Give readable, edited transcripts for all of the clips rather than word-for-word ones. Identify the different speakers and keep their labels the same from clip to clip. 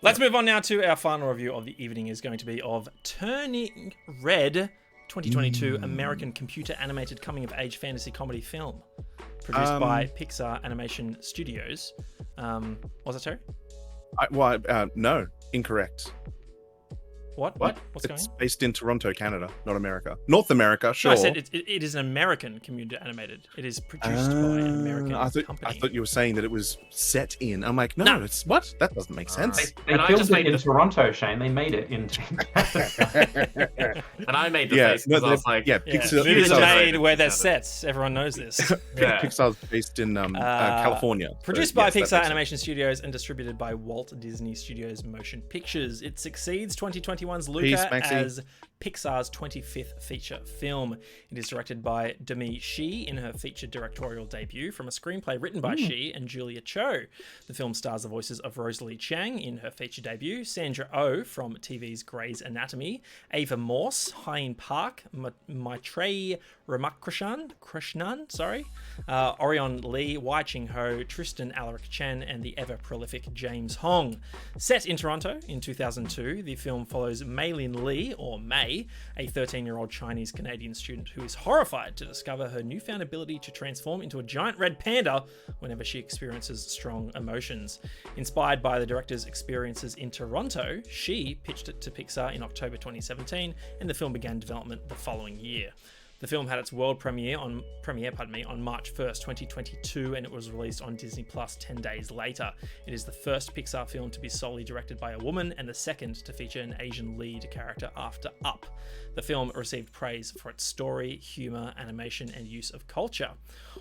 Speaker 1: Let's move on now to our final review of the evening. Is going to be of Turning Red, 2022 American computer animated coming of age fantasy comedy film, produced by Pixar Animation Studios. Was that Terry?
Speaker 2: No, incorrect.
Speaker 1: What? What's going on?
Speaker 2: It's based in Toronto, Canada, not America. North America, sure.
Speaker 1: No, I said it is an American computer animated. It is produced by an American company.
Speaker 2: I thought you were saying that it was set in. I'm like, no. It's what? That doesn't make sense.
Speaker 3: They filmed it in Toronto, Shane. They made it in.
Speaker 4: And I made the face because I was like,
Speaker 2: Pixar,
Speaker 1: movies are made where there's sets. Everyone knows this.
Speaker 2: Pixar's based in California.
Speaker 1: Produced by Pixar Animation Studios and distributed by Walt Disney Studios Motion Pictures. It succeeds 2021's Luca as Pixar's 25th feature film. It is directed by Demi Shi in her feature directorial debut from a screenplay written by Shi and Julia Cho. The film stars the voices of Rosalie Chiang in her feature debut, Sandra Oh from TV's Grey's Anatomy, Ava Morse, Hyun Park, Maitreyi Ramakrishnan, Orion Lee, Wai Ching Ho, Tristan Alaric Chen, and the ever-prolific James Hong. Set in Toronto in 2002, the film follows Mei-Lin Lee, or Mei, a 13-year-old Chinese-Canadian student who is horrified to discover her newfound ability to transform into a giant red panda whenever she experiences strong emotions. Inspired by the director's experiences in Toronto, she pitched it to Pixar in October 2017, and the film began development the following year. The film had its world premiere on March 1st, 2022, and it was released on Disney Plus 10 days later. It is the first Pixar film to be solely directed by a woman and the second to feature an Asian lead character after Up. The film received praise for its story, humor, animation, and use of culture.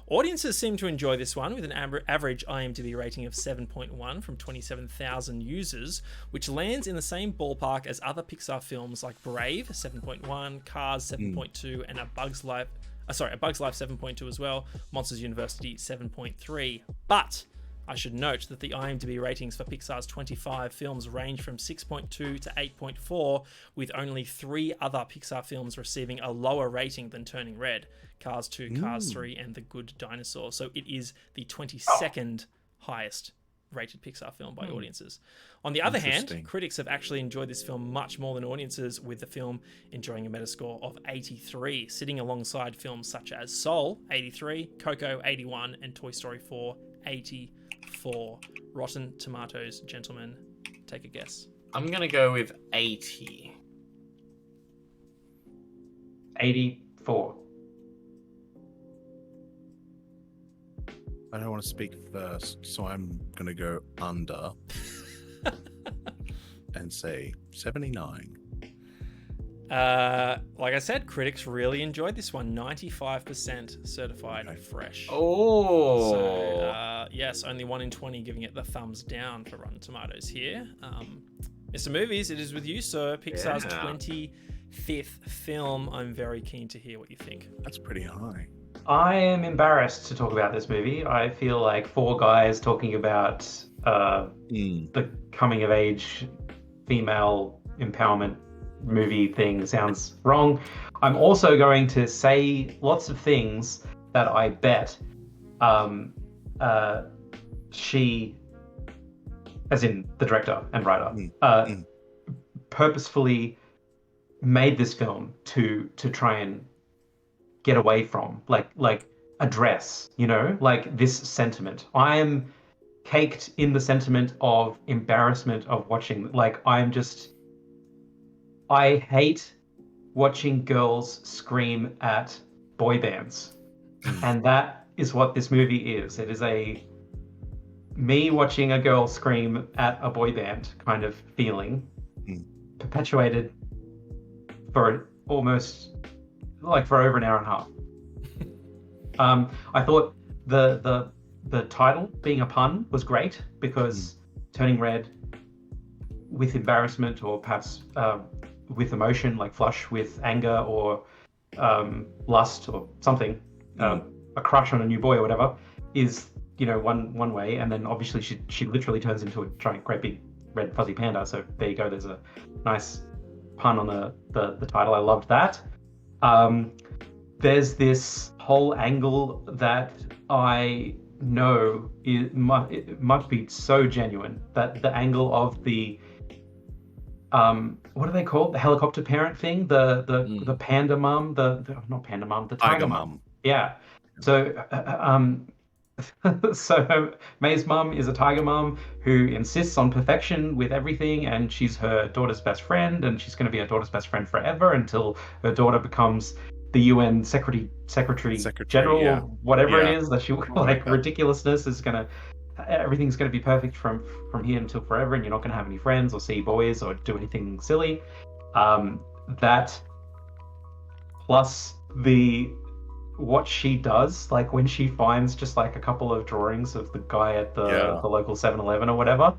Speaker 1: Audiences seem to enjoy this one with an average IMDb rating of 7.1 from 27,000 users, which lands in the same ballpark as other Pixar films like Brave 7.1, Cars 7.2, and A Bug's Life 7.2 as well, Monsters University 7.3. But I should note that the IMDb ratings for Pixar's 25 films range from 6.2 to 8.4, with only 3 other Pixar films receiving a lower rating than Turning Red: Cars 2, Cars 3, and The Good Dinosaur. So it is the 22nd highest rated Pixar film by audiences. On the other hand, critics have actually enjoyed this film much more than audiences, with the film enjoying a Metascore of 83, sitting alongside films such as Soul 83, Coco 81, and Toy Story 4 84. Rotten Tomatoes, gentlemen, take a guess.
Speaker 4: I'm gonna go with 80.
Speaker 3: 84.
Speaker 2: I don't want to speak first, so I'm going to go under and say 79.
Speaker 1: Like I said, critics really enjoyed this one. 95% certified fresh.
Speaker 4: Oh.
Speaker 1: So, yes, only 1 in 20 giving it the thumbs down for Rotten Tomatoes here. Mr. Movies, it is with you, sir. Pixar's 25th film. I'm very keen to hear what you think.
Speaker 2: That's pretty high.
Speaker 3: I am embarrassed to talk about this movie. I feel like 4 guys talking about the coming of age female empowerment movie thing sounds wrong. I'm also going to say lots of things that I bet she, as in the director and writer, purposefully made this film to try and get away from, like address, like this sentiment. I am caked in the sentiment of embarrassment of watching, I hate watching girls scream at boy bands. And that is what this movie is. It is me watching a girl scream at a boy band kind of feeling, perpetuated for almost for over an hour and a half. I thought the title being a pun was great, because Turning Red with embarrassment, or perhaps with emotion, like flush with anger or lust or something, a crush on a new boy or whatever, is one way, and then obviously she literally turns into a giant great big red fuzzy panda. So there you go. There's a nice pun on the title. I loved that. There's this whole angle that I know it must be so genuine that the angle of the what are they called? The helicopter parent thing, the panda mum, not panda mum, the tiger mum. Yeah. So so May's mum is a tiger mum who insists on perfection with everything, and she's her daughter's best friend, and she's going to be her daughter's best friend forever until her daughter becomes the UN secretary general, or whatever it is that she like. Ridiculousness is gonna, everything's gonna be perfect from here until forever, and you're not gonna have any friends or see boys or do anything silly. That plus what she does, like when she finds just like a couple of drawings of the guy at the local 7-Eleven or whatever,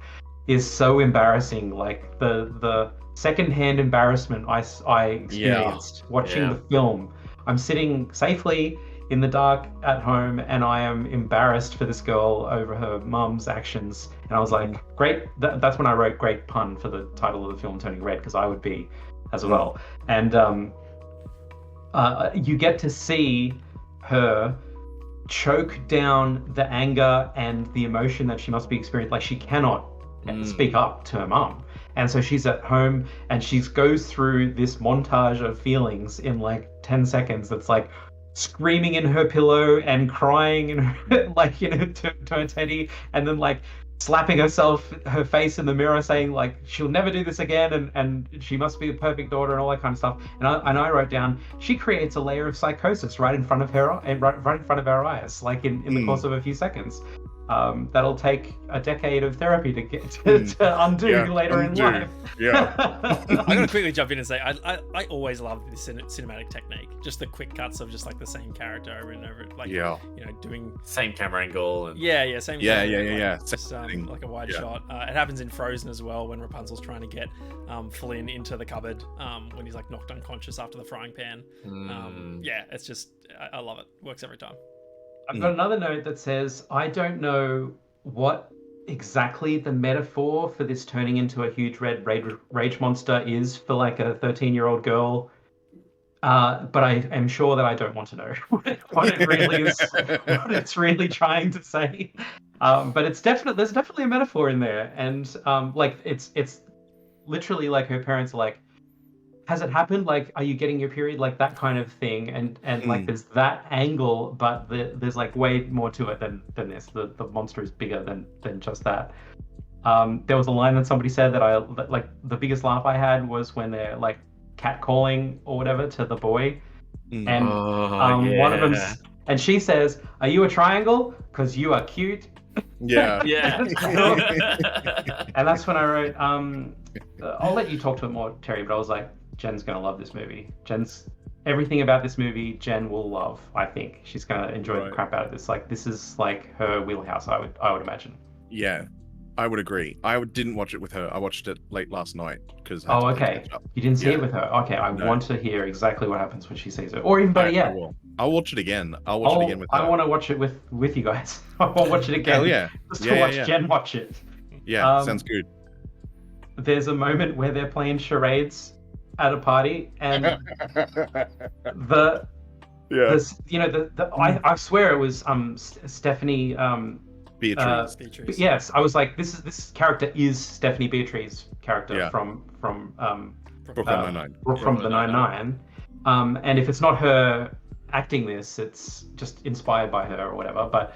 Speaker 3: is so embarrassing. Like the secondhand embarrassment I experienced watching the film. I'm sitting safely in the dark at home, and I am embarrassed for this girl over her mum's actions. And I was like, great. That's when I wrote great pun for the title of the film, Turning Red, because I would be as well. And you get to see her choke down the anger and the emotion that she must be experiencing. Like, she cannot speak up to her mum. And so she's at home and she goes through this montage of feelings in like 10 seconds. That's like screaming in her pillow and crying in her, like, you know, to her teddy, and then like slapping her face in the mirror, saying like she'll never do this again, and she must be a perfect daughter and all that kind of stuff. And I wrote down, she creates a layer of psychosis right in front of her, right in front of our eyes, like in the course of a few seconds. That'll take a decade of therapy to get to undo later in life.
Speaker 2: Yeah.
Speaker 1: I'm gonna quickly jump in and say I always love this cinematic technique. Just the quick cuts of just like the same character over and over, like you know, doing
Speaker 4: same camera angle. And...
Speaker 1: same. Just, like a wide shot. It happens in Frozen as well, when Rapunzel's trying to get Flynn into the cupboard when he's like knocked unconscious after the frying pan. It's just I love it. Works every time.
Speaker 3: I've got another note that says, I don't know what exactly the metaphor for this turning into a huge red rage monster is for like a 13-year-old girl, but I am sure that I don't want to know what it really is, what it's really trying to say. But there's definitely a metaphor in there, and like it's literally like her parents are like, has it happened? Like, are you getting your period? Like that kind of thing. And like there's that angle, but there's like way more to it than this. The monster is bigger than just that. There was a line that somebody said that like the biggest laugh I had was when they're like catcalling or whatever to the boy. And one of them, and she says, "Are you a triangle? Because you are cute."
Speaker 2: Yeah.
Speaker 3: And that's when I wrote, I'll let you talk to it more, Terry, but I was like, Jen's going to love this movie. Everything about this movie, Jen will love, I think. She's going to enjoy the crap out of this. Like, this is like her wheelhouse, I would imagine.
Speaker 2: Yeah, I would agree. didn't watch it with her. I watched it late last night because.
Speaker 3: Oh, okay. You didn't see it with her. Okay, I want to hear exactly what happens when she sees it, or even better yet,
Speaker 2: I'll watch it again. I'll watch it again with her.
Speaker 3: I want to watch it with you guys. I want to watch it again.
Speaker 2: Hell yeah!
Speaker 3: Just to watch Jen watch it.
Speaker 2: Yeah, sounds good.
Speaker 3: There's a moment where they're playing charades at a party, and I swear it was Stephanie
Speaker 2: Beatrice.
Speaker 3: Yes, I was like, this character is Stephanie Beatrice's character from
Speaker 2: Brooklyn Nine-Nine.
Speaker 3: From the 9-9. And if it's not her acting this, it's just inspired by her or whatever. But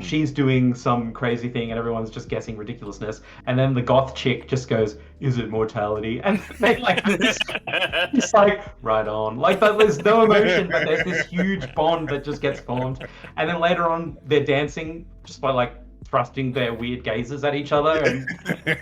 Speaker 3: she's doing some crazy thing and everyone's just guessing ridiculousness. And then the goth chick just goes, "Is it mortality?" And they like this. It's like, right on. Like, there's no emotion, but there's this huge bond that just gets formed. And then later on, they're dancing just by like thrusting their weird gazes at each other and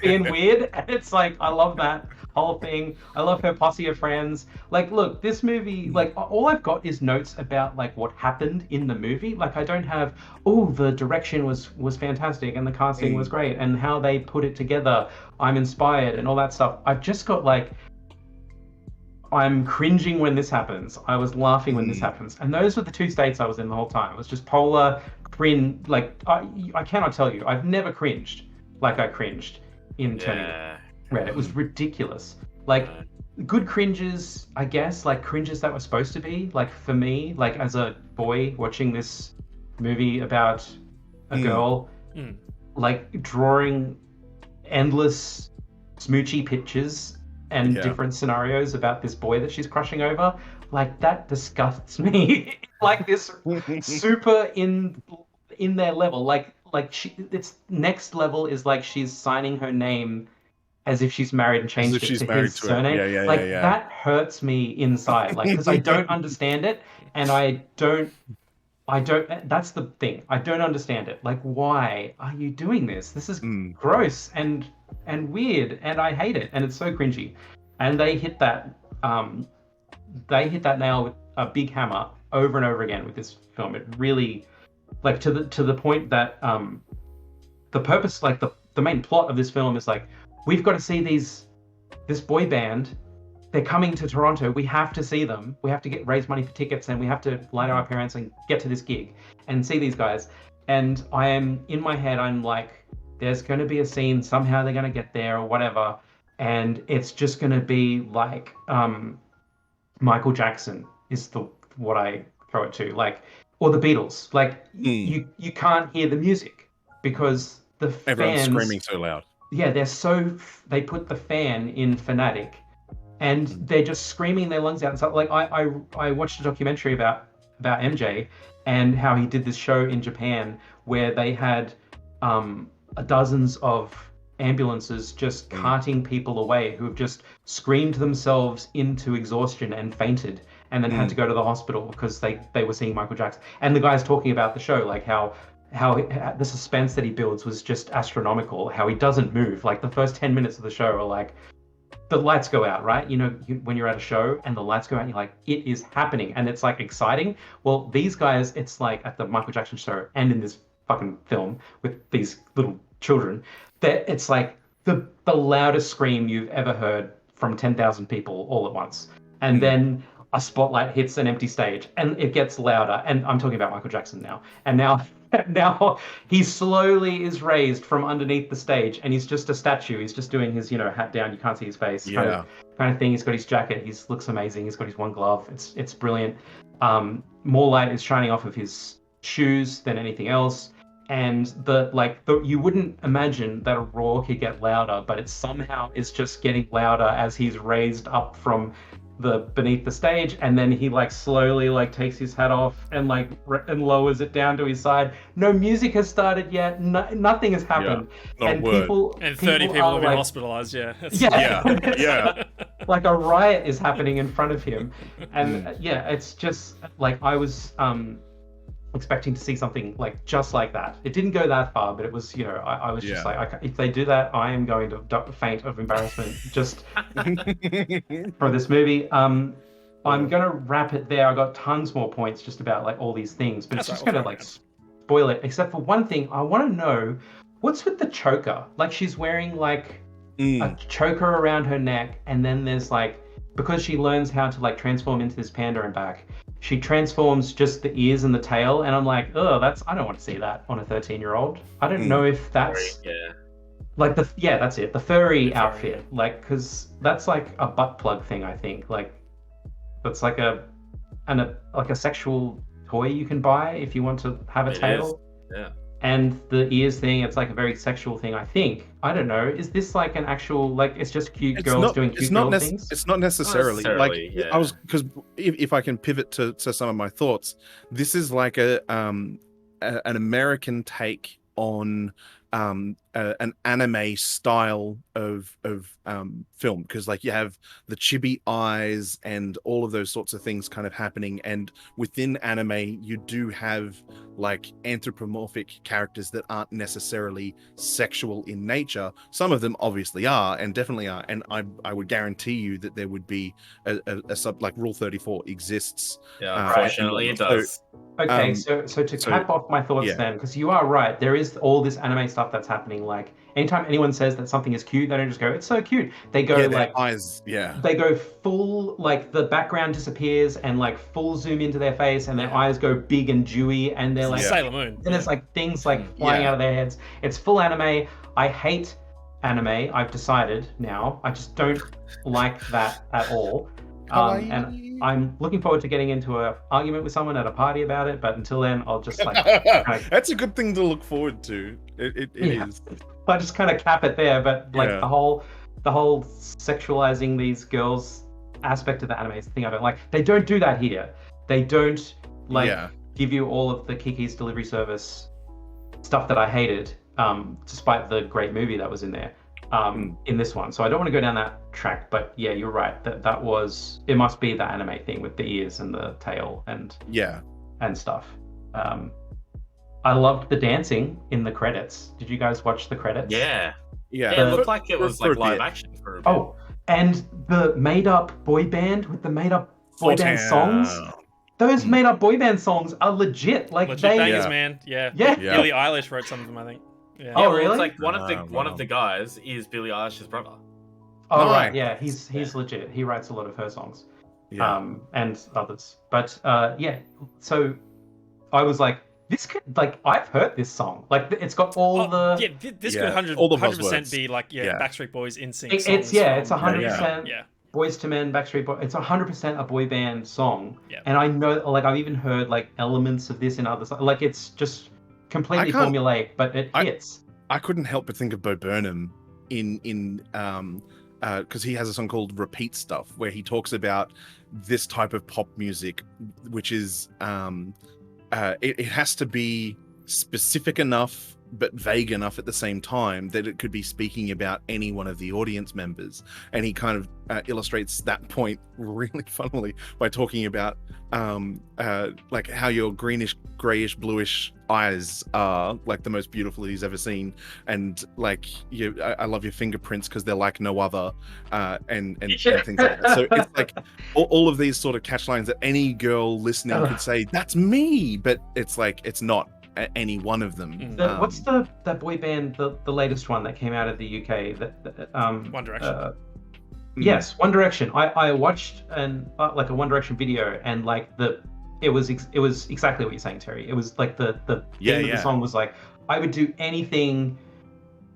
Speaker 3: being weird. And it's like, I love that whole thing. I love her posse of friends. Like, look, this movie, like, all I've got is notes about like what happened in the movie. Like, I don't have, the direction was fantastic and the casting was great and how they put it together, I'm inspired and all that stuff. I've just got like, I'm cringing when this happens. I was laughing when this happens. And those were the two states I was in the whole time. It was just polar cringe. Like, I cannot tell you, I've never cringed like I cringed in Turning Red. It was ridiculous. Like, good cringes, I guess, like cringes that were supposed to be, like for me, like as a boy watching this movie about a girl like drawing endless smoochy pictures and different scenarios about this boy that she's crushing over. Like, that disgusts me. Like, this super in their level. Like it's next level is like she's signing her name as if she's married and changed it to his surname. That hurts me inside. Like, because I don't understand it, and I don't. That's the thing. I don't understand it. Like, why are you doing this? This is gross and weird, and I hate it, and it's so cringy. And they hit that. They hit that nail with a big hammer over and over again with this film. It really, like, to the point that the purpose, like the main plot of this film is like, we've got to see this boy band. They're coming to Toronto. We have to see them. We have to raise money for tickets, and we have to lie to our parents and get to this gig and see these guys. And I am in my head, I'm like, there's going to be a scene. Somehow they're going to get there or whatever, and it's just going to be like Michael Jackson is what I throw it to, like, or the Beatles. Like, you can't hear the music because
Speaker 2: everyone's
Speaker 3: fans
Speaker 2: screaming so loud.
Speaker 3: Yeah, they put the fan in phonetic. And they're just screaming their lungs out and stuff. Like, I watched a documentary about MJ and how he did this show in Japan where they had dozens of ambulances just carting people away who have just screamed themselves into exhaustion and fainted and then had to go to the hospital because they were seeing Michael Jackson. And the guy's talking about the show, like how the suspense that he builds was just astronomical, how he doesn't move. Like, the first 10 minutes of the show are like, the lights go out, right? You know, when you're at a show and the lights go out, you're like, it is happening. And it's like exciting. Well, these guys, it's like at the Michael Jackson show and in this fucking film with these little children, that it's like the loudest scream you've ever heard from 10,000 people all at once. And then a spotlight hits an empty stage and it gets louder. And I'm talking about Michael Jackson now. And now he slowly is raised from underneath the stage and he's just a statue. He's just doing his, hat down. You can't see his face kind of thing. He's got his jacket. He looks amazing. He's got his one glove. It's brilliant. More light is shining off of his shoes than anything else. And you wouldn't imagine that a roar could get louder, but it somehow is just getting louder as he's raised up from beneath the stage, and then he slowly takes his hat off and lowers it down to his side. No music has started yet. Nothing has happened.
Speaker 2: And
Speaker 1: 30 people have been hospitalized.
Speaker 2: Yeah.
Speaker 3: Like a riot is happening in front of him, and it's just like I was expecting to see something just like that. It didn't go that far, but it was, I was just like, if they do that, I am going to faint of embarrassment just for this movie. I'm gonna wrap it there. I got tons more points just about all these things, but it's just gonna spoil it. Except for one thing, I want to know what's with the choker. She's wearing a choker around her neck, and then there's because she learns how to transform into this panda and back, she transforms just the ears and the tail, and I'm like, oh, I don't want to see that on a 13-year-old. I don't know if that's that's it, the furry outfit, because that's a butt plug thing, I think. That's a sexual toy you can buy if you want to have a tail.
Speaker 4: Yeah.
Speaker 3: And the ears thing, it's a very sexual thing, I think. I don't know. Is this an actual, it's just cute girls doing cute girl things?
Speaker 2: It's not necessarily. I was, because if I can pivot to some of my thoughts, this is an American take on an anime style of film, because you have the chibi eyes and all of those sorts of things kind of happening, and within anime you do have anthropomorphic characters that aren't necessarily sexual in nature. Some of them obviously are, and definitely are, and I would guarantee you that there would be a sub Rule 34 exists.
Speaker 4: Unfortunately it does.
Speaker 3: Okay, so to cap off my thoughts then, because you are right, there is all this anime stuff that's happening. Anytime anyone says that something is cute, they don't just go, it's so cute. They go
Speaker 2: eyes,
Speaker 3: they go full, the background disappears and full zoom into their face, and their eyes go big and dewy, and they're
Speaker 1: Sailor Moon.
Speaker 3: And it's things flying out of their heads. It's full anime. I hate anime. I've decided now. I just don't like that at all. And I'm looking forward to getting into an argument with someone at a party about it. But until then, I'll just like
Speaker 2: that's a good thing to look forward to. It is.
Speaker 3: I just kind of cap it there. But like the whole sexualizing these girls aspect of the anime is the thing I don't like. They don't do that here. They don't give you all of the Kiki's Delivery Service stuff that I hated, despite the great movie that was in there. In this one, so I don't want to go down that track, but yeah, you're right. It must be the anime thing with the ears and the tail and stuff. I loved the dancing in the credits. Did you guys watch the credits?
Speaker 4: Yeah. It looked like it was like live action for a bit.
Speaker 3: Oh, and the made-up boy band with the made-up boy band songs. Those made-up boy band songs are legit. Like
Speaker 1: legit
Speaker 3: they
Speaker 1: bangers, man. Yeah. Billie Eilish wrote some of them, I think. Yeah.
Speaker 3: Oh, really?
Speaker 4: It's like one of the guys is Billie Eilish's brother.
Speaker 3: Oh, right. Yeah, he's legit. He writes a lot of her songs, and others. But so I was like, this could I've heard this song. Like it's got all the
Speaker 1: this could 100% be like Backstreet Boys in sync.
Speaker 3: It's 100%. Boys to Men, Backstreet Boys. It's 100% a boy band song. Yeah. And I know, like I've even heard like elements of this in other songs. Like it's just completely formulaic, but it hits.
Speaker 2: I couldn't help but think of Bo Burnham in because he has a song called Repeat Stuff where he talks about this type of pop music, which is it has to be specific enough but vague enough at the same time that it could be speaking about any one of the audience members. And he kind of illustrates that point really funnily by talking about like how your greenish, grayish, bluish eyes are like the most beautiful he's ever seen, and like I love your fingerprints because they're like no other, and things like that. So it's like all of these sort of catchlines that any girl listening could say, that's me, but it's like it's not any one of them.
Speaker 3: What's that boy band, the latest one that came out of the UK?
Speaker 1: One Direction.
Speaker 3: Yes, One Direction. I watched a One Direction video, and like it was exactly what you're saying, Terry. It was like the end of the song was like, I would do anything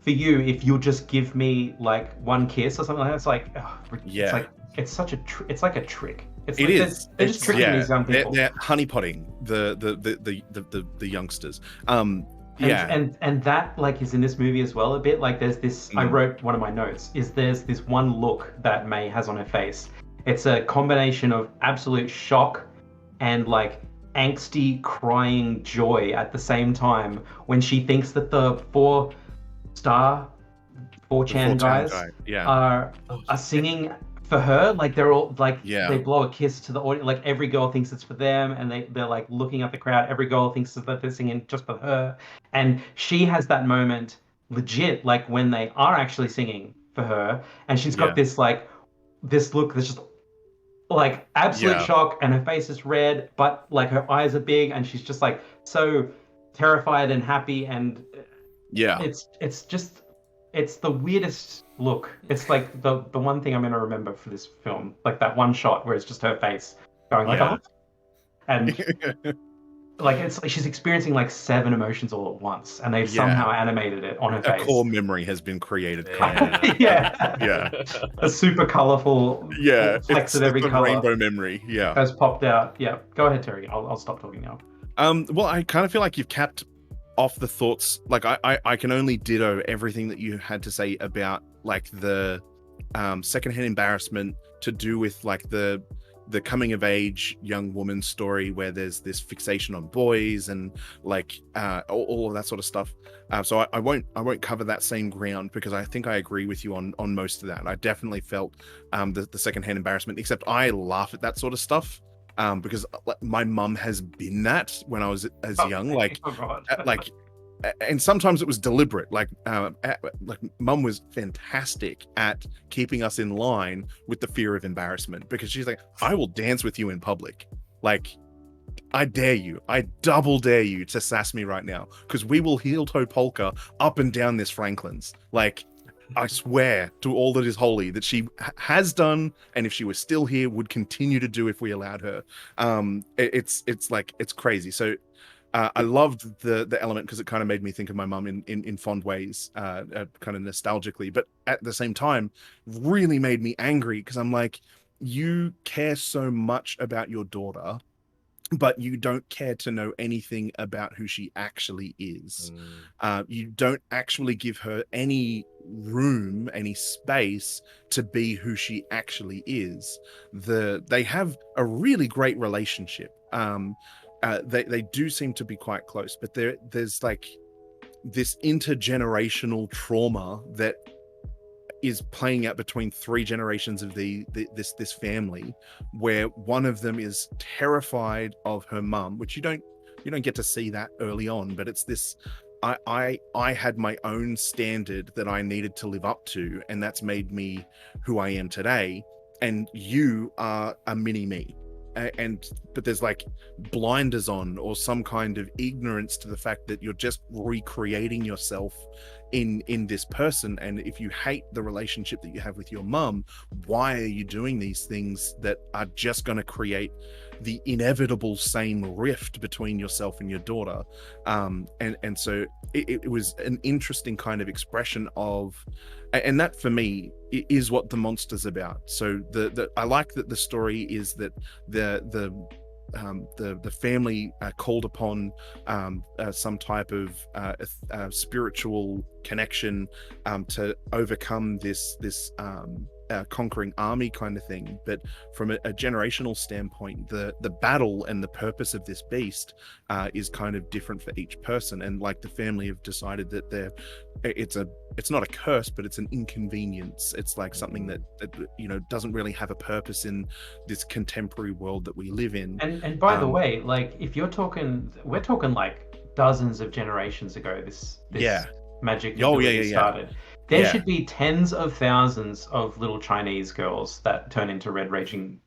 Speaker 3: for you if you'll just give me like one kiss or something like that. It's like, it's like it's such a it's like a trick. They're just tricking these young people.
Speaker 2: They're honeypotting the youngsters.
Speaker 3: And that like is in this movie as well a bit. Like there's this. I wrote one of my notes. There's this one look that May has on her face. It's a combination of absolute shock and like angsty crying joy at the same time when she thinks that the 4chan guys are singing for her. Like they're all like they blow a kiss to the audience. Like every girl thinks it's for them, and they're like looking at the crowd. Every girl thinks that they're singing just for her, and she has that moment legit like when they are actually singing for her, and she's got this like this look that's just like absolute shock, and her face is red, but like her eyes are big, and she's just like so terrified and happy, and it's just it's the weirdest look. It's like the one thing I'm going to remember for this film, like that one shot where it's just her face going like, oh. And like it's like she's experiencing like 7 emotions all at once, and they've somehow animated it on her face.
Speaker 2: A core memory has been created.
Speaker 3: A super colorful flex of every color.
Speaker 2: Rainbow memory.
Speaker 3: Has popped out. Yeah, go ahead, Terry. I'll stop talking now.
Speaker 2: Well, I kind of feel like you've capped off the thoughts. Like I can only ditto everything that you had to say about like the secondhand embarrassment to do with like the coming of age young woman story where there's this fixation on boys and like all of that sort of stuff. So I won't cover that same ground because I think I agree with you on most of that. I definitely felt the secondhand embarrassment, except I laugh at that sort of stuff. Because my mum has been that when I was as young, and sometimes it was deliberate. Like mum was fantastic at keeping us in line with the fear of embarrassment, because she's like, I will dance with you in public. Like, I dare you, I double dare you to sass me right now, because we will heel toe polka up and down this Franklin's. Like, I swear to all that is holy that she has done, and if she was still here, would continue to do if we allowed her. It's crazy. So I loved the element because it kind of made me think of my mum in fond ways, kind of nostalgically, but at the same time, really made me angry because I'm like, you care so much about your daughter, but you don't care to know anything about who she actually is. You don't actually give her any room, any space to be who she actually is. They have a really great relationship. They do seem to be quite close, but there's like this intergenerational trauma that is playing out between 3 generations of this family, where one of them is terrified of her mum, which you don't get to see that early on, but it's this I had my own standard that I needed to live up to, and that's made me who I am today, and you are a mini me. But there's like blinders on, or some kind of ignorance to the fact that you're just recreating yourself in this person. And if you hate the relationship that you have with your mum, why are you doing these things that are just going to create the inevitable same rift between yourself and your daughter? And so it was an interesting kind of expression of, and that for me is what the monster's about. So I like that the story is that the family called upon some type of spiritual connection to overcome this conquering army kind of thing. But from a generational standpoint, the battle and the purpose of this beast is kind of different for each person. And like the family have decided that it's not a curse, but it's an inconvenience. It's like something that doesn't really have a purpose in this contemporary world that we live in.
Speaker 3: And by the way, like if we're talking like dozens of generations ago, this magic started. There should be tens of thousands of little Chinese girls that turn into red raging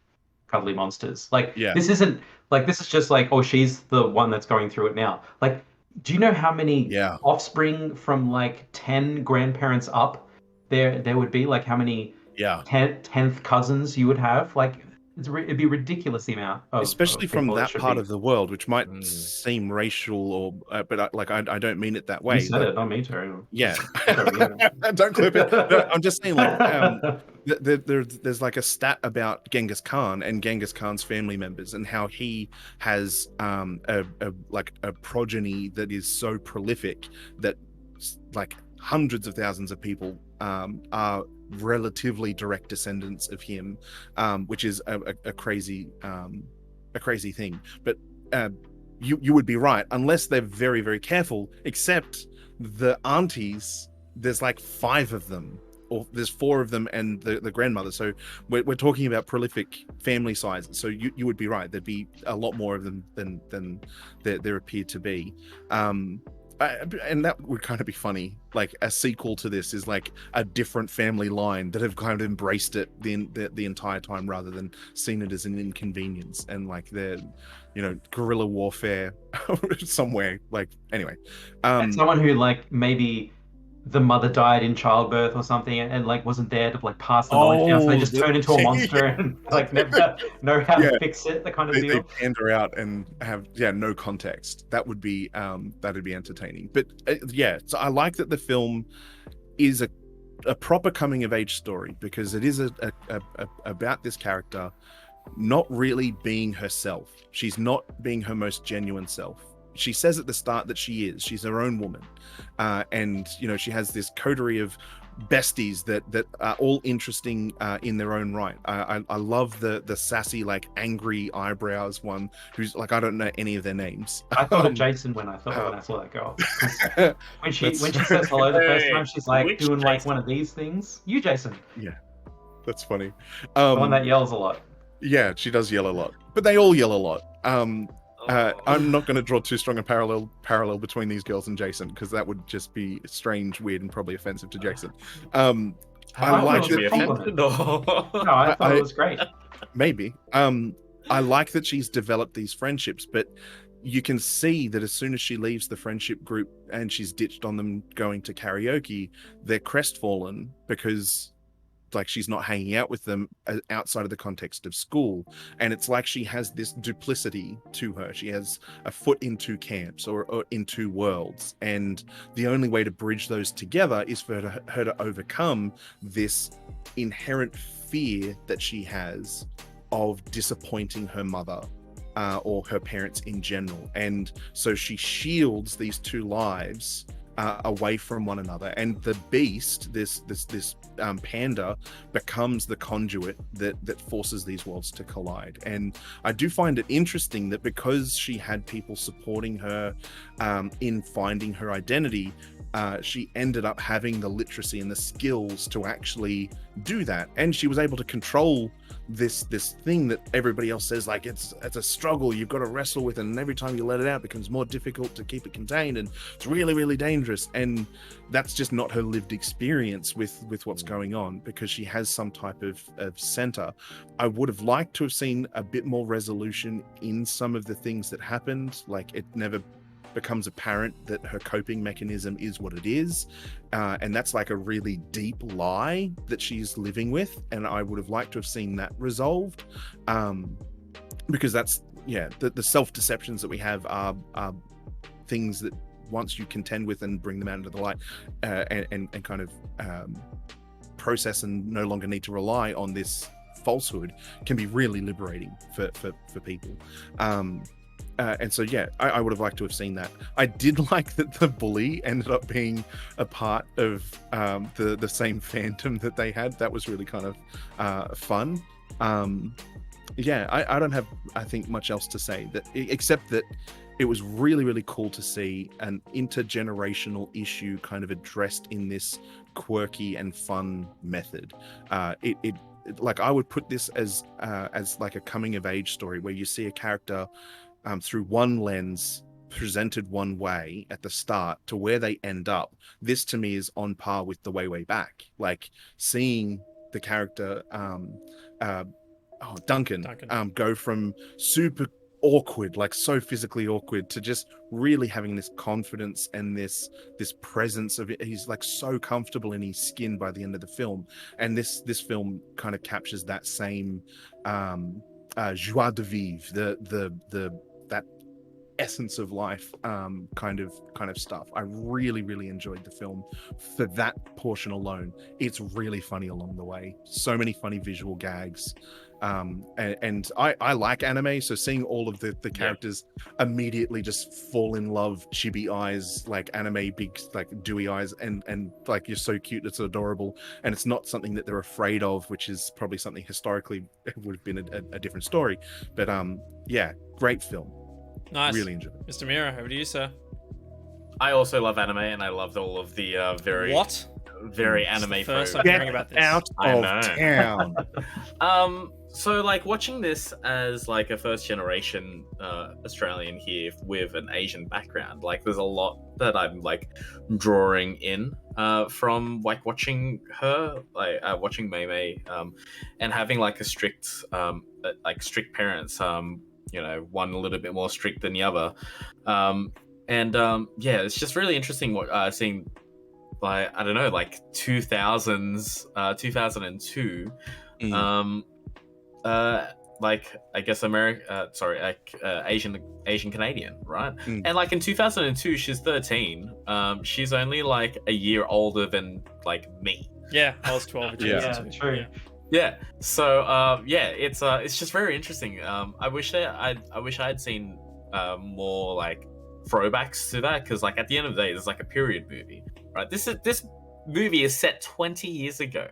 Speaker 3: cuddly monsters. Like this isn't like, this is just like, oh, she's the one that's going through it now. Like, do you know how many offspring from like 10 grandparents up there would be? Like how many 10th cousins you would have? Like it'd be ridiculous the amount of,
Speaker 2: especially from that part of the world, which might seem racial, or but I don't mean it that way.
Speaker 3: You said it, not me too.
Speaker 2: Yeah. Don't clip it. No, I'm just saying, like there's like a stat about Genghis Khan and Genghis Khan's family members, and how he has a progeny that is so prolific that like hundreds of thousands of people are relatively direct descendants of him, which is a crazy thing. But you would be right, unless they're very, very careful. Except the aunties, there's like 5 of them, or there's 4 of them, and the grandmother. So we're talking about prolific family sizes. So you would be right. There'd be a lot more of them than there appeared to be. And that would kind of be funny. Like a sequel to this is like a different family line that have kind of embraced it the entire time, rather than seen it as an inconvenience, and like they're guerrilla warfare somewhere. Like anyway,
Speaker 3: and someone who like maybe the mother died in childbirth or something, and like wasn't there to like pass the knowledge down, so they just turn into a monster and like never know how to fix it. The kind of deal. They
Speaker 2: pander out and have no context. That would be that'd be entertaining. But so I like that the film is a proper coming of age story, because it is about this character not really being herself. She's not being her most genuine self. She says at the start that she's her own woman, and she has this coterie of besties that are all interesting in their own right. I love the sassy, like angry eyebrows one, who's like, I don't know any of their names.
Speaker 3: I thought of Jason when I saw that girl. when she says hello the first time, she's like doing like one of these things. You, Jason?
Speaker 2: Yeah, that's funny.
Speaker 3: The one that yells a lot.
Speaker 2: Yeah, she does yell a lot, but they all yell a lot. I'm not going to draw too strong a parallel between these girls and Jason, because that would just be strange, weird, and probably offensive to Jason.
Speaker 3: I like it. No, I thought it was great.
Speaker 2: Maybe. I like that she's developed these friendships, but you can see that as soon as she leaves the friendship group and she's ditched on them going to karaoke, they're crestfallen, because like she's not hanging out with them outside of the context of school. And it's like she has this duplicity to her. She has a foot in two camps or in two worlds, and the only way to bridge those together is for her to overcome this inherent fear that she has of disappointing her mother or her parents in general. And so she shields these two lives away from one another, and the beast, this panda, becomes the conduit that forces these worlds to collide. And I do find it interesting that because she had people supporting her in finding her identity, she ended up having the literacy and the skills to actually do that, and she was able to control this thing that everybody else says, like, it's a struggle you've got to wrestle with, and every time you let it out it becomes more difficult to keep it contained, and it's really, really dangerous. And that's just not her lived experience with what's going on, because she has some type of center. I would have liked to have seen a bit more resolution in some of the things that happened. Like, it never becomes apparent that her coping mechanism is what it is, and that's like a really deep lie that she's living with, and I would have liked to have seen that resolved, because that's the self-deceptions that we have are things that once you contend with and bring them out into the light, and kind of process and no longer need to rely on this falsehood, can be really liberating for people. And so, I would have liked to have seen that. I did like that the bully ended up being a part of the same fandom that they had. That was really kind of fun. I don't have, I think, much else to say except that it was really, really cool to see an intergenerational issue kind of addressed in this quirky and fun method. It like, I would put this as like a coming of age story where you see a character through one lens, presented one way at the start, to where they end up. This to me is on par with The Way Back. Like, seeing the character Duncan. Go from super awkward, like so physically awkward, to just really having this confidence and this presence of it. He's like so comfortable in his skin by the end of the film, and this film kind of captures that same joie de vivre, that essence of life, kind of stuff. I really, really enjoyed the film for that portion alone. It's really funny along the way, so many funny visual gags, and I like anime, so seeing all of the characters immediately just fall in love, chibi eyes, like anime, big like dewy eyes, and like, you're so cute, it's adorable, and it's not something that they're afraid of, which is probably something historically it would have been a different story. But great film.
Speaker 1: Nice.
Speaker 2: Really enjoyed it.
Speaker 1: Mr. Mira, over to you, sir.
Speaker 4: I also love anime, and I loved all of the very anime.
Speaker 1: First I'm hearing about this.
Speaker 2: Out of town.
Speaker 4: So like, watching this as like a first generation Australian here with an Asian background, like, there's a lot that I'm like drawing in from like watching her, like watching Mei Mei, and having like a strict parents, one a little bit more strict than the other, it's just really interesting what seeing, like, I don't know, like 2002, like, I guess Asian Canadian, right? And like in 2002 she's 13. She's only like a year older than like me.
Speaker 1: I was 12.
Speaker 3: True.
Speaker 4: So it's just very interesting. I wish I had seen more like throwbacks to that, because like, at the end of the day, there's like a period movie, right? This movie is set 20 years ago.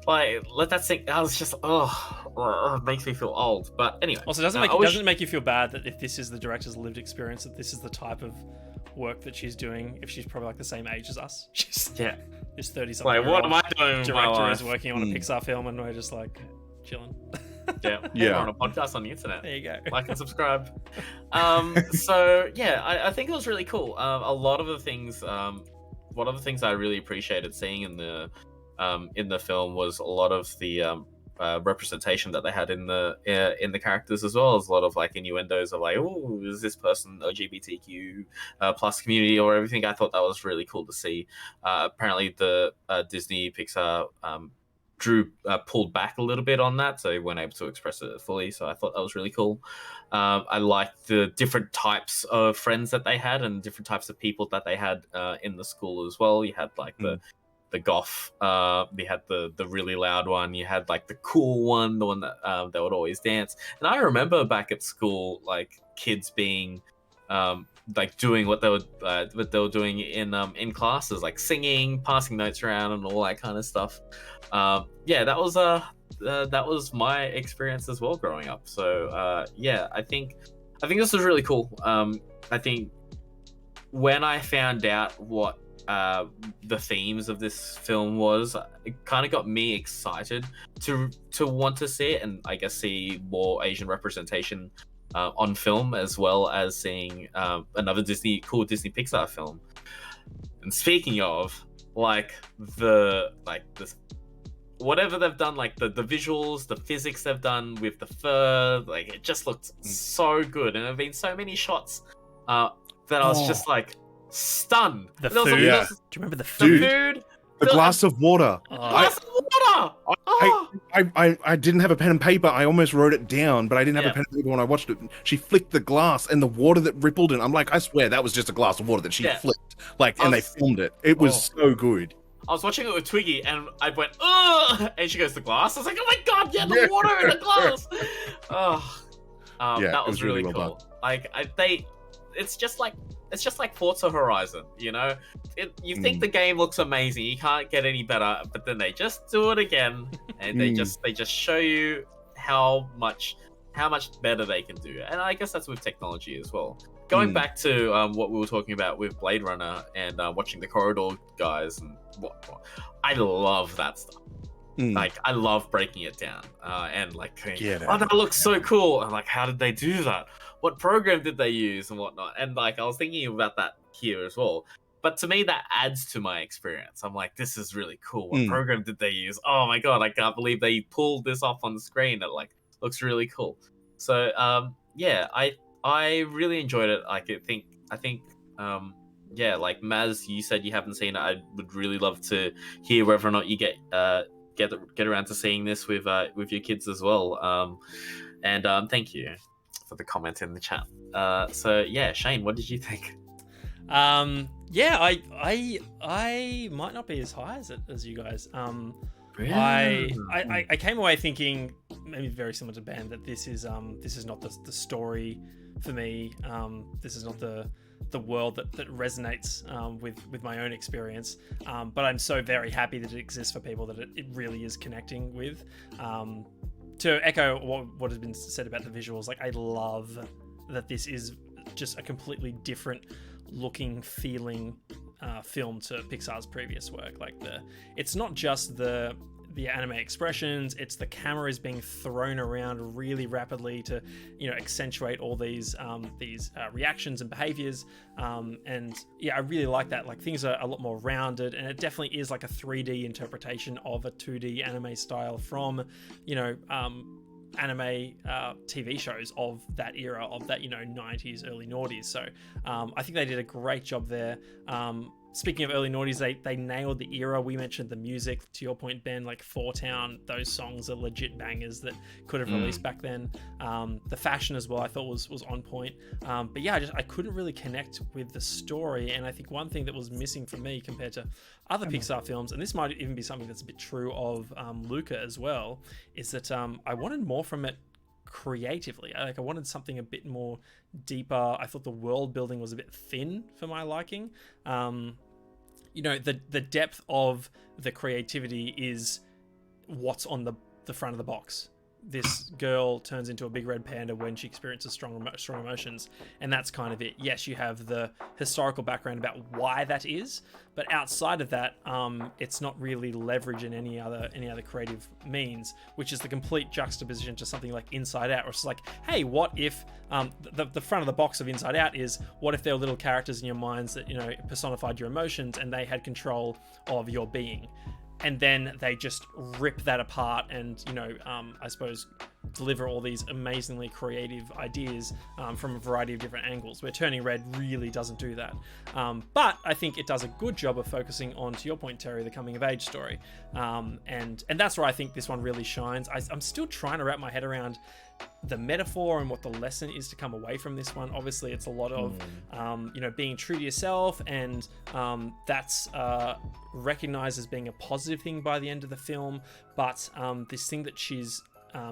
Speaker 4: Like, let that sink. I was just, it makes me feel old. But anyway.
Speaker 1: Also, doesn't make you feel bad that if this is the director's lived experience, that this is the type of work that she's doing, if she's probably like the same age as us. She's this 30-something.
Speaker 4: Like, what am I doing?
Speaker 1: Director is working on a Pixar film, and we're just like chilling.
Speaker 4: We're on a podcast on the internet.
Speaker 1: There you go.
Speaker 4: Like and subscribe. I think it was really cool. A lot of the things I really appreciated seeing in the film was a lot of the representation that they had in the characters, as well as a lot of like innuendos of like, oh, is this person LGBTQ plus community or everything. I thought that was really cool to see. Apparently the Disney Pixar drew pulled back a little bit on that, so they weren't able to express it fully. So I thought that was really cool. I liked the different types of friends that they had and different types of people that they had in the school as well. You had like the goth, you had the really loud one, you had like the cool one, the one that they would always dance. And I remember back at school, like kids being like doing what they were doing in classes, like singing, passing notes around, and all that kind of stuff. Yeah, that was my experience as well growing up. So yeah, I think this was really cool. I think when I found out what the themes of this film was, it kind of got me excited to want to see it, and I guess see more Asian representation on film, as well as seeing another cool Disney Pixar film. And speaking of this, whatever they've done, like the visuals, the physics they've done with the fur, like it just looked so good, and there have been so many shots that I was just like stunned.
Speaker 1: The food. Do you remember the
Speaker 2: food?
Speaker 1: food?
Speaker 4: The food.
Speaker 2: The glass of water.
Speaker 4: Glass of water.
Speaker 2: I didn't have a pen and paper. I almost wrote it down, but I didn't have a pen and paper when I watched it. She flicked the glass, and the water that rippled, and I'm like, I swear that was just a glass of water that she flicked. And they filmed it. It was so good.
Speaker 4: I was watching it with Twiggy, and I went, ugh, and she goes, the glass? I was like, oh my god, yeah, the water in the glass. That was really cool.
Speaker 2: Well
Speaker 4: like, it's just like Forza Horizon, you know? You think the game looks amazing, you can't get any better, but then they just do it again, and they just show you how much better they can do. And I guess that's with technology as well. Going back to what we were talking about with Blade Runner and watching the Corridor guys and what I love that stuff. Like, I love breaking it down and like, oh, that looks so cool. And like, how did they do that? What program did they use and whatnot? And like, I was thinking about that here as well. But to me, that adds to my experience. I'm like, this is really cool. What program did they use? Oh my god, I can't believe they pulled this off on the screen. It like looks really cool. So yeah, I really enjoyed it. Like, I think yeah, like Maz, you said you haven't seen it. I would really love to hear whether or not you get around to seeing this with your kids as well. And thank you for the comment in the chat. So yeah, Shane, what did you think?
Speaker 1: Yeah, I might not be as high as you guys.
Speaker 4: Really?
Speaker 1: I came away thinking, maybe very similar to Ben, that this is not the story for me. This is not the world that resonates with my own experience. But I'm so very happy that it exists for people that it really is connecting with. To echo what has been said about the visuals, like, I love that this is just a completely different looking, feeling film to Pixar's previous work. Like, it's not just the anime expressions, it's the camera is being thrown around really rapidly to, accentuate all these reactions and behaviors. And yeah, I really like that. Like, things are a lot more rounded, and it definitely is like a 3D interpretation of a 2D anime style from, anime TV shows of that era, of that 90s, early noughties. So I think they did a great job there. Speaking of early noughties, they nailed the era. We mentioned the music, to your point, Ben, like Four Town, those songs are legit bangers that could have released back then. The fashion as well, I thought was on point. But yeah, I couldn't really connect with the story. And I think one thing that was missing for me compared to other Pixar films, and this might even be something that's a bit true of Luca as well, is that I wanted more from it creatively. I wanted something a bit more deeper. I thought the world building was a bit thin for my liking. The depth of the creativity is what's on the front of the box. This girl turns into a big red panda when she experiences strong emotions, and that's kind of it. Yes, you have the historical background about why that is, but outside of that, it's not really leveraged in any other creative means, which is the complete juxtaposition to something like Inside Out, where it's like, hey, what if the front of the box of Inside Out is, what if there were little characters in your minds that personified your emotions and they had control of your being? and then they just rip that apart and, I suppose deliver all these amazingly creative ideas from a variety of different angles, where Turning Red really doesn't do that. But I think it does a good job of focusing on, to your point, Terry, the coming of age story. And that's where I think this one really shines. I'm still trying to wrap my head around the metaphor and what the lesson is to come away from this one. Obviously, it's a lot of, being true to yourself, and that's recognized as being a positive thing by the end of the film. But this thing that she's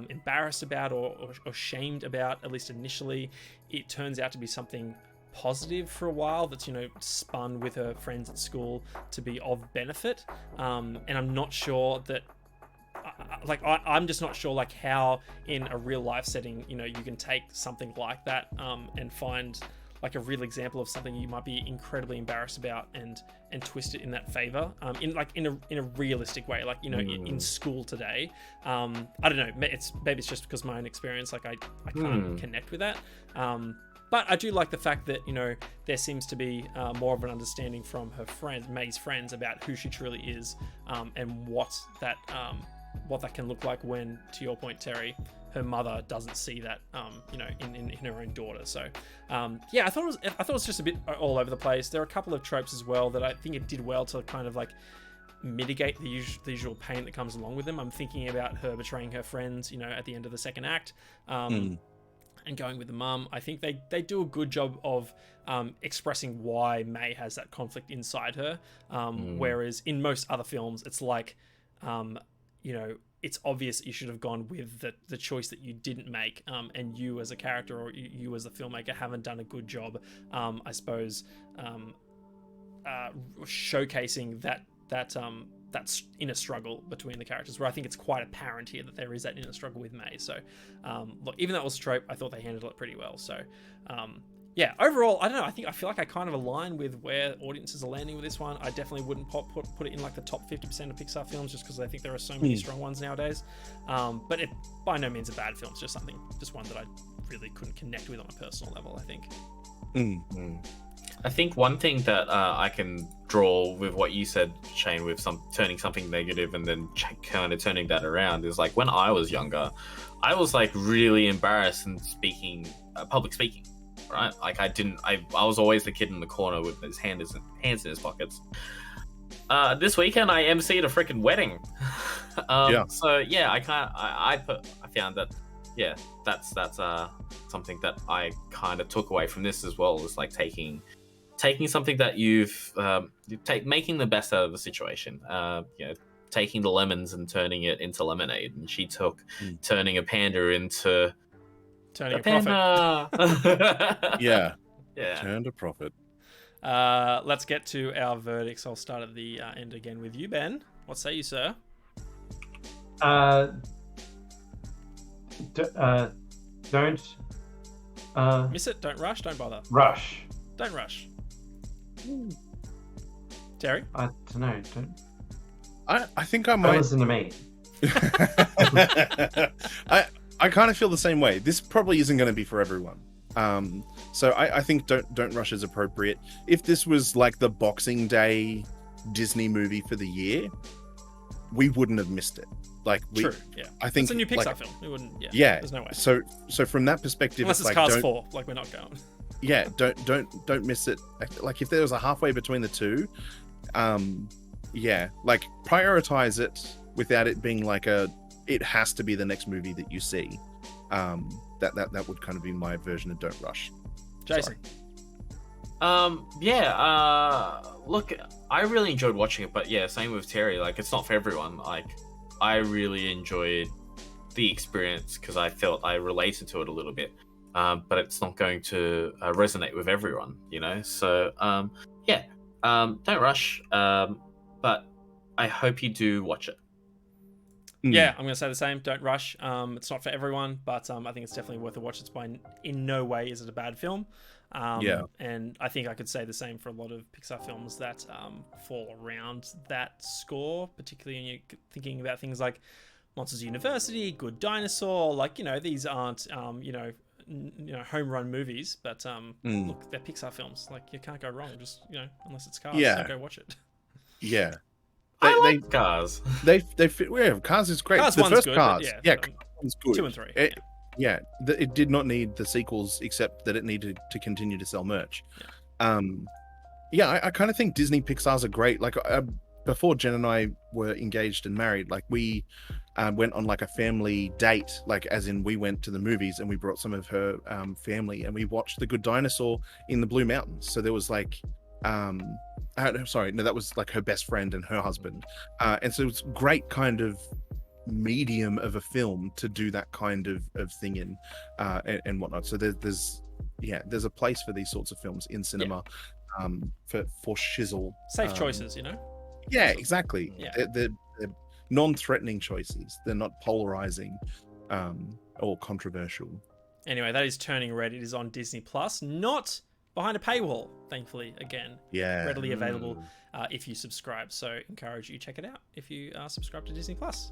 Speaker 1: embarrassed about or shamed about, at least initially, it turns out to be something positive for a while that's spun with her friends at school to be of benefit. And I'm not sure that I'm just not sure how in a real life setting you can take something like that and find a real example of something you might be incredibly embarrassed about and twist it in that favor in a realistic way, in school today. I don't know, maybe it's just because my own experience, I can't connect with that. But I do like the fact that there seems to be more of an understanding from her friends, May's friends, about who she truly is, and what that can look like when, to your point, Terry, her mother doesn't see that, in her own daughter. So, I thought it was just a bit all over the place. There are a couple of tropes as well that I think it did well to kind of mitigate the usual pain that comes along with them. I'm thinking about her betraying her friends, at the end of the second act, and going with the mum. I think they do a good job of expressing why May has that conflict inside her. Whereas in most other films, it's it's obvious you should have gone with the choice that you didn't make, and you as a character or you as a filmmaker haven't done a good job, I suppose, showcasing that inner struggle between the characters, where I think it's quite apparent here that there is that inner struggle with May. So, look, even though it was a trope, I thought they handled it pretty well. So, overall, I don't know. I feel like I kind of align with where audiences are landing with this one. I definitely wouldn't put it in the top 50% of Pixar films, just because I think there are so many strong ones nowadays. But it by no means a bad film. It's just one that I really couldn't connect with on a personal level, I think.
Speaker 4: I think one thing that I can draw with what you said, Shane, with turning something negative and then kind of turning that around, is when I was younger, I was really embarrassed in public speaking. Right, I was always the kid in the corner with his hands in his pockets. This weekend I emceed a freaking wedding. So I found that that's something that I kind of took away from this as well, is taking something that making the best out of the situation. Taking the lemons and turning it into lemonade, and she took turning a panda into
Speaker 1: turning a profit.
Speaker 2: Yeah. Turned a profit.
Speaker 1: Let's get to our verdicts. I'll start at the end again with you, Ben. What say you, sir?
Speaker 3: Don't
Speaker 1: miss it. Don't rush. Don't bother.
Speaker 3: Rush.
Speaker 1: Don't rush. Terry?
Speaker 3: I don't know.
Speaker 2: I think I might.
Speaker 3: Don't listen to me.
Speaker 2: I kind of feel the same way. This probably isn't going to be for everyone. So I think don't rush is appropriate. If this was the Boxing Day Disney movie for the year, we wouldn't have missed it.
Speaker 1: True, yeah. I think it's a new Pixar film. We wouldn't. Yeah. There's no way.
Speaker 2: So from that perspective,
Speaker 1: unless it's Cars 4, we're not going.
Speaker 2: Yeah, don't miss it. If there was a halfway between the two, prioritize it without it being it has to be the next movie that you see. That would kind of be my version of don't rush.
Speaker 1: Jason.
Speaker 4: Look, I really enjoyed watching it, but same with Terry. It's not for everyone. I really enjoyed the experience because I felt I related to it a little bit. But it's not going to resonate with everyone, So, don't rush. But I hope you do watch it.
Speaker 1: Yeah, I'm going to say the same. Don't rush. It's not for everyone, but I think it's definitely worth a watch. In no way is it a bad film. And I think I could say the same for a lot of Pixar films that fall around that score, particularly when you're thinking about things like Monsters University, Good Dinosaur. These aren't, home run movies, but look, they're Pixar films. You can't go wrong. Just unless it's Cars, so go watch it.
Speaker 2: Yeah. They,
Speaker 4: I like Cars.
Speaker 2: they fit. Yeah, Cars is great.
Speaker 1: Cars
Speaker 2: The
Speaker 1: 1's
Speaker 2: first
Speaker 1: good,
Speaker 2: Cars,
Speaker 1: but
Speaker 2: yeah, Cars was good.
Speaker 1: 2 and 3.
Speaker 2: It did not need the sequels, except that it needed to continue to sell merch. I kind of think Disney Pixar's are great. Like before Jen and I were engaged and married, like we went on like a family date, like as in we went to the movies and we brought some of her family and we watched The Good Dinosaur in the Blue Mountains. So there was like that was like her best friend and her husband, and so it's great kind of medium of a film to do that kind of thing in, and whatnot. So there's a place for these sorts of films in cinema, for shizzle.
Speaker 1: Safe choices, you know.
Speaker 2: Yeah, exactly.
Speaker 1: Yeah.
Speaker 2: They're non-threatening choices. They're not polarizing or controversial.
Speaker 1: Anyway, that is Turning Red. It is on Disney Plus, not behind a paywall, thankfully. Again, readily available if you subscribe. So encourage you check it out if you are subscribed to Disney Plus.